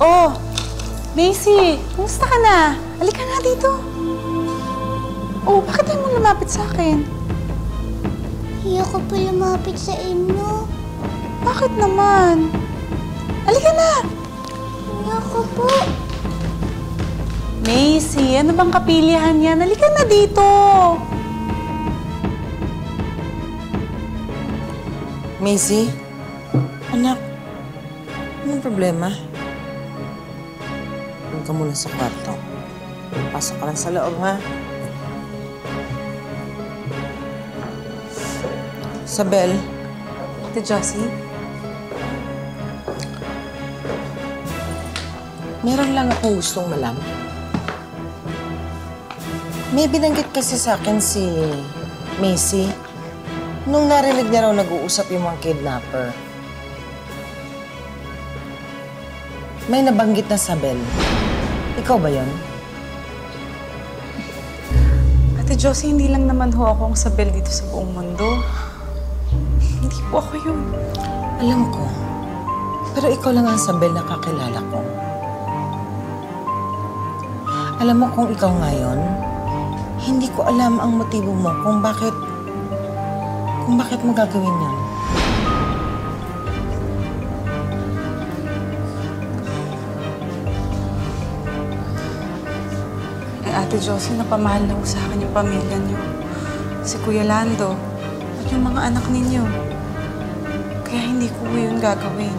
Oh, Macy, kumusta ka na? Halika nga dito. Oh, bakit tayo mo lumapit sa akin? Hiya ko pa lumapit sa inyo. Bakit naman? Halika na! Hiya ko po. Macy, ano bang kapilihan yan? Halika na dito! Macy? Anak, anong problema? Huwag ka muna sa kwarto. Pasok ka lang sa loob, ha? Sabel? Ate Josie? Meron lang akong gustong malaman. May binanggit kasi sa akin si Macy nung narinig niya raw nag-uusap yung mga kidnapper. May nabanggit na Sabel. Ikaw ba yon? Ate Josie, hindi lang naman ho akong Sabel dito sa buong mundo. Hindi po ako yun. Alam ko. Pero ikaw lang ang Sabel na kakilala ko. Alam mo kung ikaw ngayon, hindi ko alam ang motibo mo kung bakit mo gagawin yan. Ate Josie, napamahal na ho sa akin yung pamilya niyo. Si Kuya Lando at yung mga anak ninyo. Kaya hindi ko yun gagawin.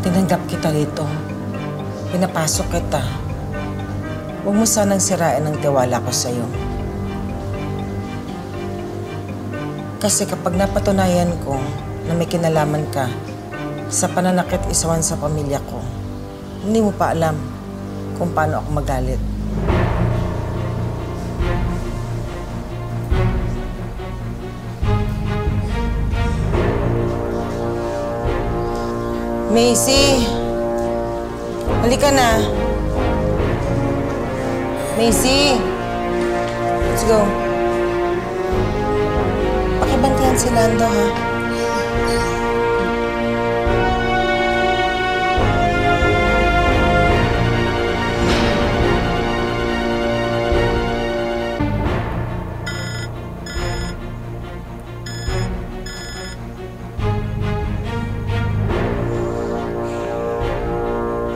Tinanggap kita rito. Pinapasok kita. Huwag mo sanang sirain ang tiwala ko sa'yo. Kasi kapag napatunayan ko na may kinalaman ka sa pananakit isawan sa pamilya ko, hindi mo pa alam kung paano ako magalit. Macy! Halika na! Macy! Let's go. Pakibantayan si Lando, ha?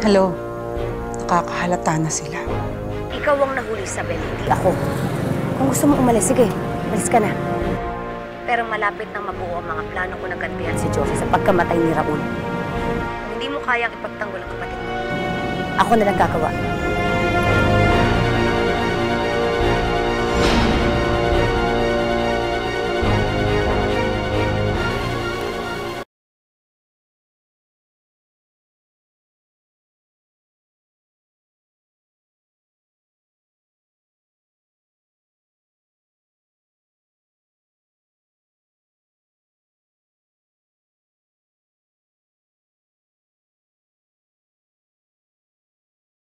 Hello. Nakakahalata na sila. Ikaw ang nahuli, Sabel, hindi ako. Kung gusto mo umalis, sige, umalis ka na. Pero malapit nang mabuo ang mga plano ko na gantihan si Josie sa pagkamatay ni Raul. Kung hindi mo kayang ipagtanggol ang kapatid mo, ako na lang gagawa.